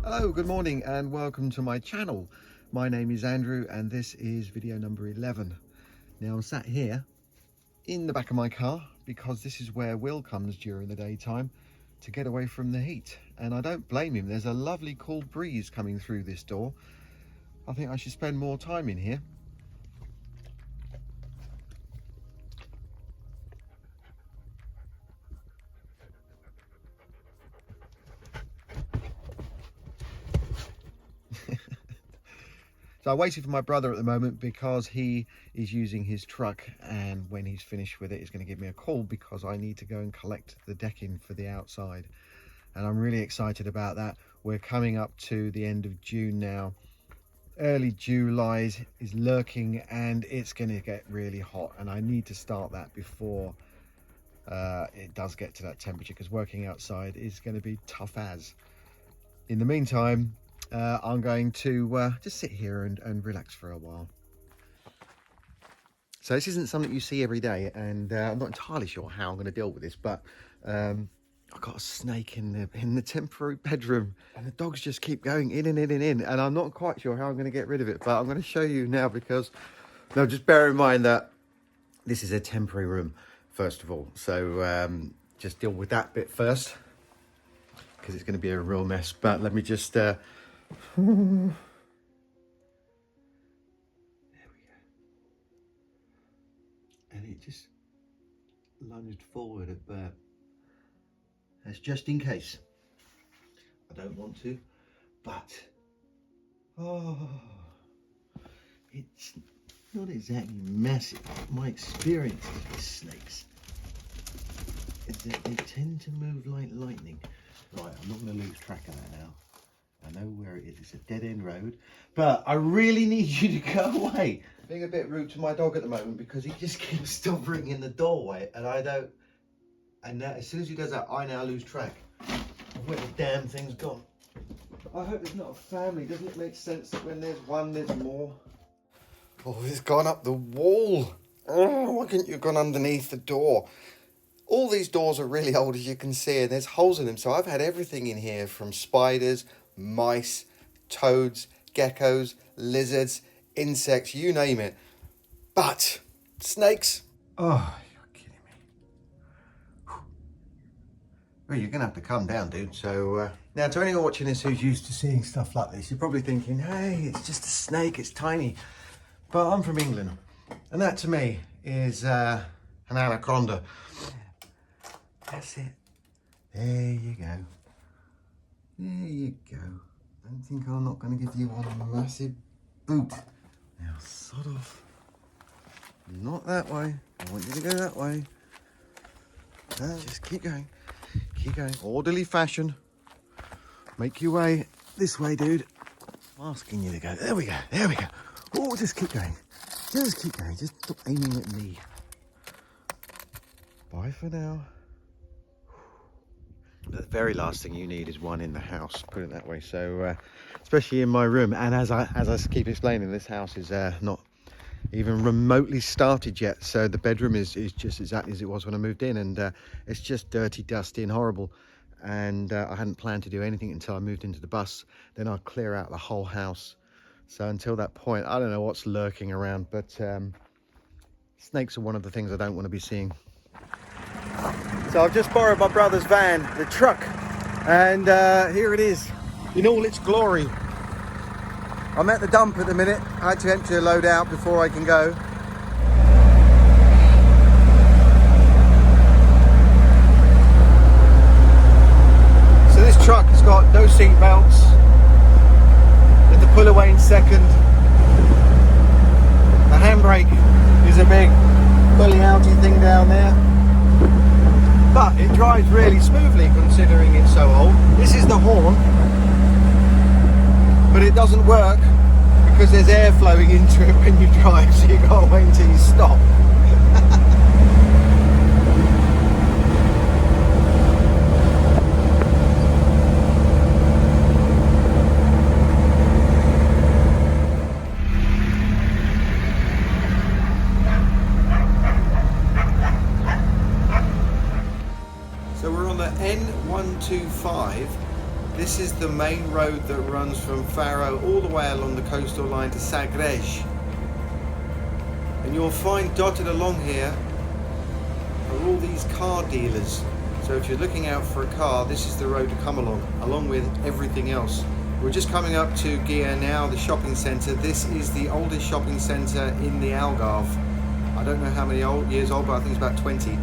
Hello, good morning and welcome to my channel. My name is Andrew and this is video number 11. Now I'm sat here in the back of my car because this is where Will comes during the daytime to get away from the heat, and I don't blame him. There's a lovely cool breeze coming through this door. I think I should spend more time in here. So I waited for my brother at the moment because he is using his truck, and when he's finished with it, he's going to give me a call because I need to go and collect the decking for the outside. And I'm really excited about that. We're coming up to the end of June now. Early July is lurking and it's going to get really hot, and I need to start that before it does get to that temperature, because working outside is going to be tough as. In the meantime, I'm going to just sit here and relax for a while. So this isn't something you see every day, and I'm not entirely sure how I'm going to deal with this, but I've got a snake in the temporary bedroom, and the dogs just keep going in and in and in, and I'm not quite sure how I'm going to get rid of it, but I'm going to show you now, because now just bear in mind that this is a temporary room first of all, so just deal with that bit first, because it's going to be a real mess. But let me just there we go. And it just lunged forward at Bert. That's just in case. I don't want to, but it's not exactly massive. My experience with snakes is that they tend to move like lightning. Right, I'm not going to lose track of that now. I know where it is. It's a dead-end road, but I really need you to go away. Being a bit rude to my dog at the moment because he just keeps stubborning in the doorway, and I don't. And now, as soon as he does that, I now lose track of where the damn thing's gone. I hope there's not a family. Doesn't it make sense that when there's one, there's more? Oh, it's gone up the wall. Oh, why couldn't you have gone underneath the door? All these doors are really old, as you can see, and there's holes in them. So I've had everything in here, from spiders, mice, toads, geckos, lizards, insects, you name it. But snakes. Oh, you're kidding me. Well, you're going to have to calm down, dude. So now, to anyone watching this who's used to seeing stuff like this, you're probably thinking, hey, it's just a snake, it's tiny. But I'm from England, and that to me is an anaconda. That's it. There you go. There you go. Don't think I'm not going to give you one a massive boot. Now, sort of. Not that way. I want you to go that way. No, just keep going. Keep going. Orderly fashion. Make your way this way, dude. I'm asking you to go. There we go. There we go. Oh, just keep going. Just keep going. Just stop aiming at me. Bye for now. The very last thing you need is one in the house, put it that way. So especially in my room, and as I keep explaining, this house is not even remotely started yet, so the bedroom is just exactly as it was when I moved in, and it's just dirty, dusty and horrible. And I hadn't planned to do anything until I moved into the bus. Then I'll clear out the whole house. So until that point, I don't know what's lurking around, but snakes are one of the things I don't want to be seeing. So I've just borrowed my brother's van, the truck, and here it is in all its glory. I'm at the dump at the minute. I had to empty a load out before I can go. So this truck has got no seat belts, with the pull away in second. The handbrake is a big bully outy thing down there. But it drives really smoothly considering it's so old. This is the horn. but it doesn't work because there's air flowing into it when you drive, so you've got to wait until you stop. So we're on the N125. This is the main road that runs from Faro all the way along the coastal line to Sagres. And you'll find dotted along here are all these car dealers. So if you're looking out for a car, this is the road to come along with everything else. We're just coming up to Gia now, the shopping centre. This is the oldest shopping centre in the Algarve. I don't know how many years old, but I think it's about 20.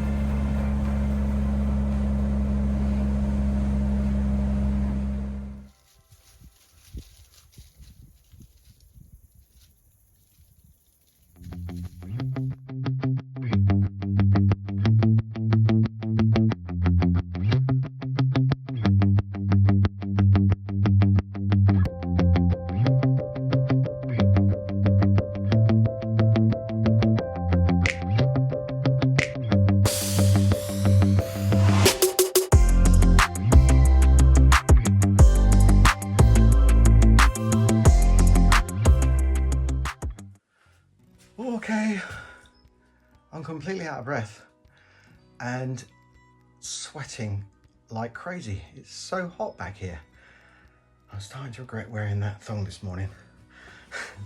Okay, I'm completely out of breath and sweating like crazy. It's so hot back here. I'm starting to regret wearing that thong this morning.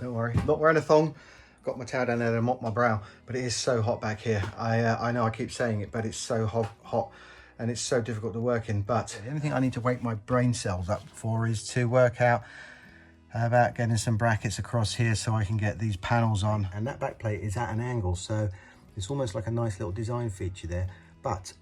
Don't worry, not wearing a thong. Got my towel down there to mop my brow, but it is so hot back here. I know I keep saying it, but it's so hot and it's so difficult to work in. But the only thing I need to wake my brain cells up for is to work out about getting some brackets across here so I can get these panels on. And that back plate is at an angle, so it's almost like a nice little design feature there. But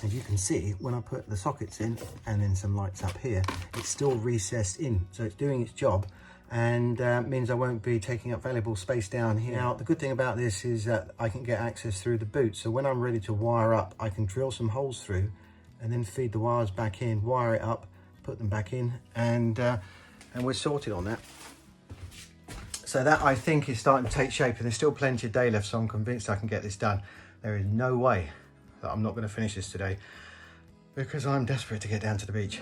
as you can see, when I put the sockets in and then some lights up here, it's still recessed in, so it's doing its job, and means I won't be taking up valuable space down here. Now the good thing about this is that I can get access through the boot, so when I'm ready to wire up, I can drill some holes through and then feed the wires back in, wire it up, put them back in, and we're sorted on that. So that, I think, is starting to take shape, and there's still plenty of day left, so I'm convinced I can get this done. There is no way that I'm not going to finish this today, because I'm desperate to get down to the beach.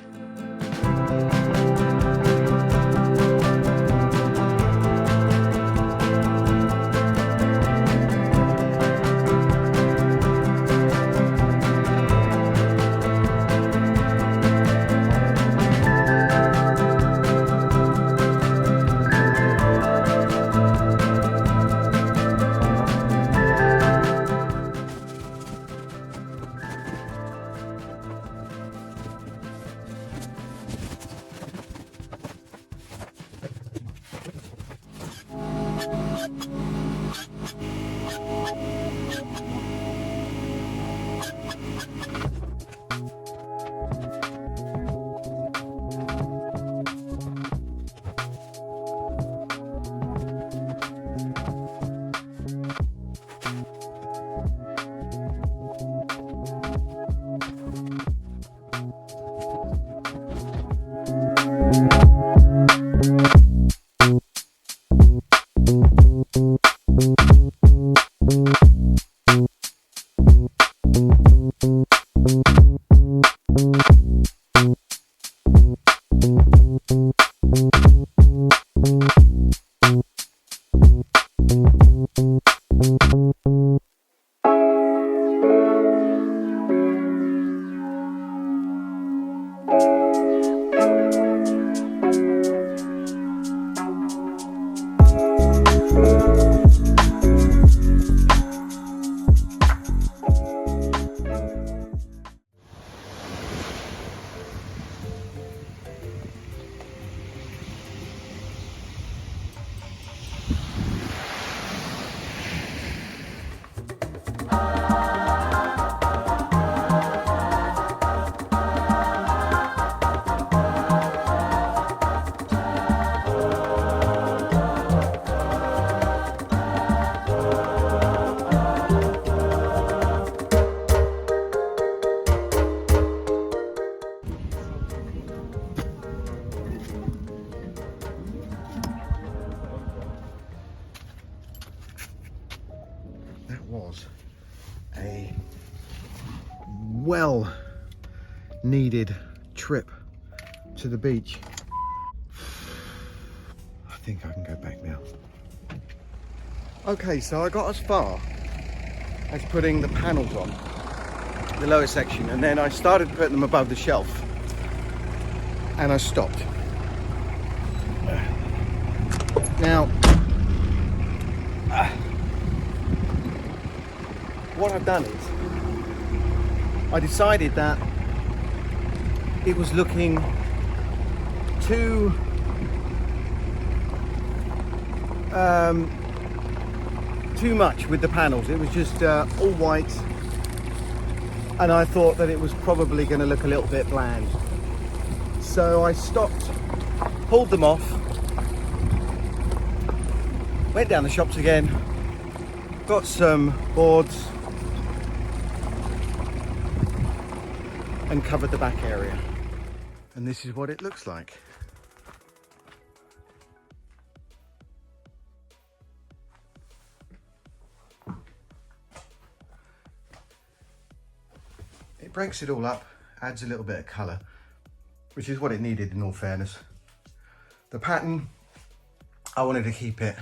well needed trip to the beach. I think I can go back now. Okay, so I got as far as putting the panels on the lower section, and then I started putting them above the shelf, and I stopped. Now, what I've done is I decided that it was looking too much with the panels. It was just all white, and I thought that it was probably going to look a little bit bland. So I stopped, pulled them off, went down the shops again, got some boards and covered the back area. And this is what it looks like. It breaks it all up, adds a little bit of colour, which is what it needed in all fairness. The pattern, I wanted to keep it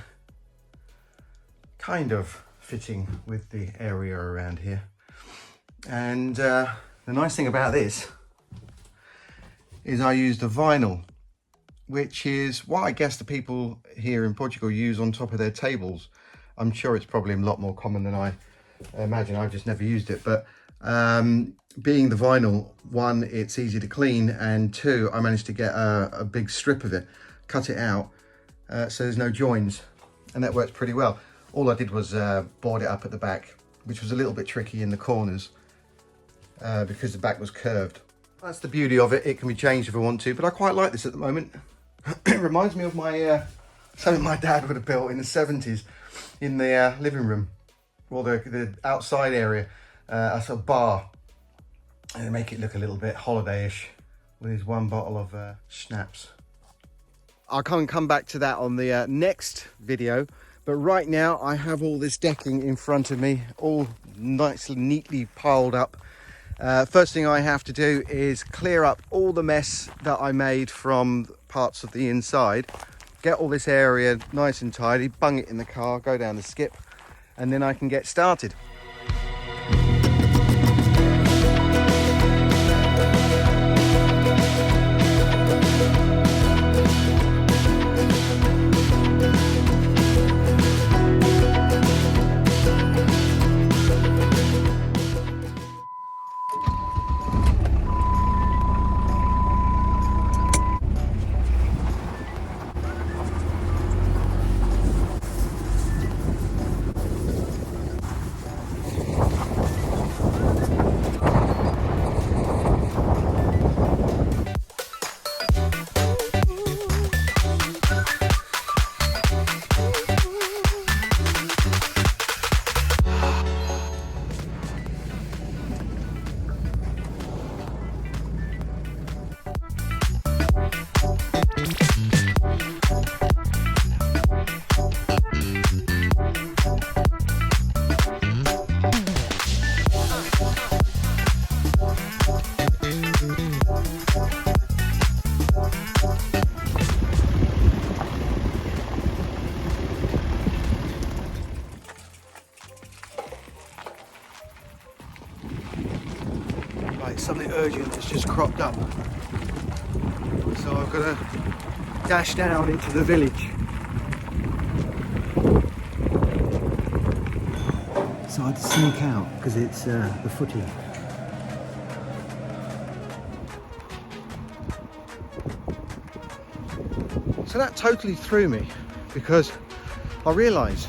kind of fitting with the area around here. And the nice thing about this is I used a vinyl, which is what I guess the people here in Portugal use on top of their tables. I'm sure it's probably a lot more common than I imagine. I've just never used it, but being the vinyl, one, it's easy to clean, and two, I managed to get a big strip of it, cut it out, so there's no joins, and that works pretty well. All I did was board it up at the back, which was a little bit tricky in the corners because the back was curved. That's the beauty of it. It can be changed if I want to, but I quite like this at the moment. It reminds me of my something my dad would have built in the 70s in the living room, or the outside area, a sort of bar, and make it look a little bit holiday-ish with his one bottle of schnapps. I'll come back to that on the next video, but right now I have all this decking in front of me, all nicely, neatly piled up. First thing I have to do is clear up all the mess that I made from parts of the inside, get all this area nice and tidy, bung it in the car, go down the skip, and then I can get started. Something urgent that's just cropped up, so I've got to dash down into the village. So I had to sneak out because it's the footing. So that totally threw me, because I realised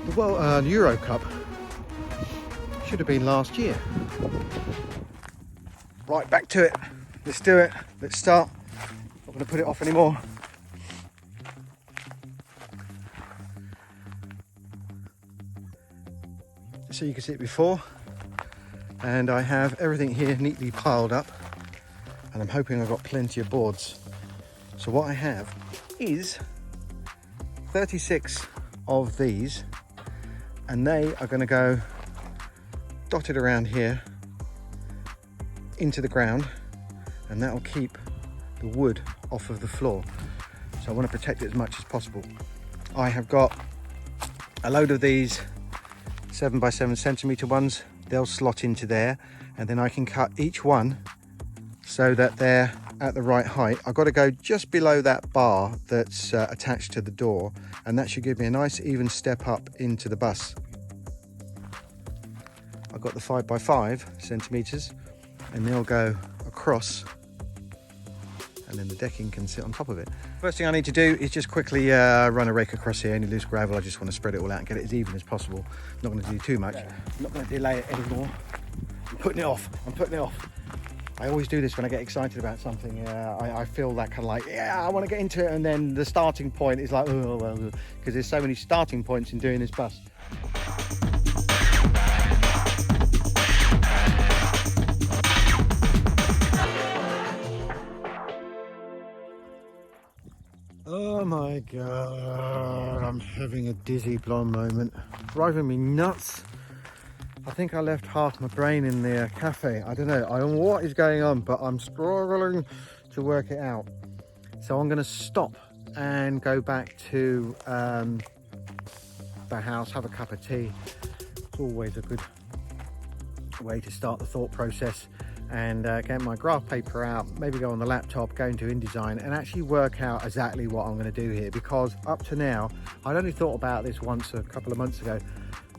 the Euro Cup should have been last year. Right, back to it. Let's do it. Let's start. Not going to put it off anymore. So you can see it before, and I have everything here neatly piled up, and I'm hoping I've got plenty of boards. So what I have is 36 of these, and they are going to go dotted around here into the ground, and that will keep the wood off of the floor. So I want to protect it as much as possible. I have got a load of these 7 by 7 centimeter ones. They'll slot into there, and then I can cut each one so that they're at the right height. I've got to go just below that bar that's attached to the door, and that should give me a nice even step up into the bus. I've got the 5 by 5 centimeters, and they'll go across, and then the decking can sit on top of it. First thing I need to do is just quickly run a rake across here. Any loose gravel, I just want to spread it all out and get it as even as possible. I'm not going to do too much. I'm not going to delay it anymore. I'm putting it off. I always do this when I get excited about something. I feel that kind of like, yeah, I want to get into it, and then the starting point is like, oh, well, because there's so many starting points in doing this bus. Oh my God, I'm having a dizzy blonde moment. Driving me nuts. I think I left half my brain in the cafe. I don't know what is going on, but I'm struggling to work it out. So I'm going to stop and go back to the house, have a cup of tea. It's always a good way to start the thought process, and get my graph paper out, maybe go on the laptop, go into InDesign and actually work out exactly what I'm going to do here, because up to now I'd only thought about this once a couple of months ago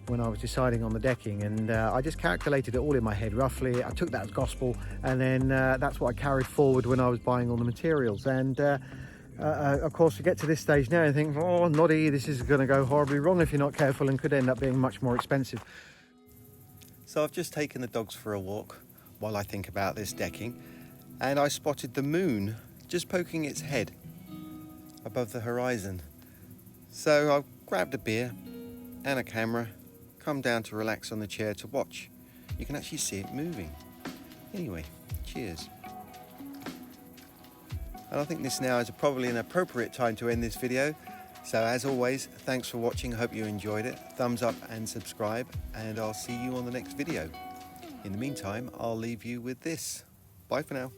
when I was deciding on the decking, and I just calculated it all in my head roughly. I took that as gospel, and then that's what I carried forward when I was buying all the materials. And of course, we get to this stage now and think, oh noddy, this is going to go horribly wrong if you're not careful, and could end up being much more expensive. So I've just taken the dogs for a walk while I think about this decking, and I spotted the moon just poking its head above the horizon. So I grabbed a beer and a camera, come down to relax on the chair to watch. You can actually see it moving. Anyway, cheers. And I think this now is probably an appropriate time to end this video. So as always, thanks for watching. I hope you enjoyed it. Thumbs up and subscribe, and I'll see you on the next video. In the meantime, I'll leave you with this. Bye for now.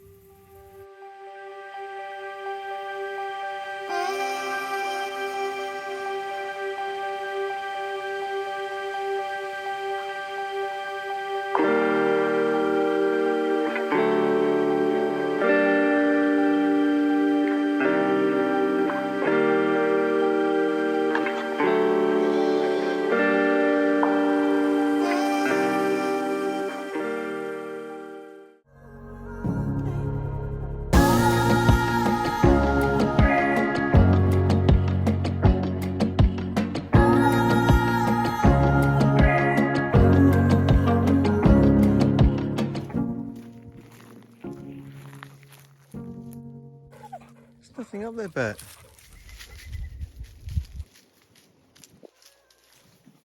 There's nothing up there, Bert.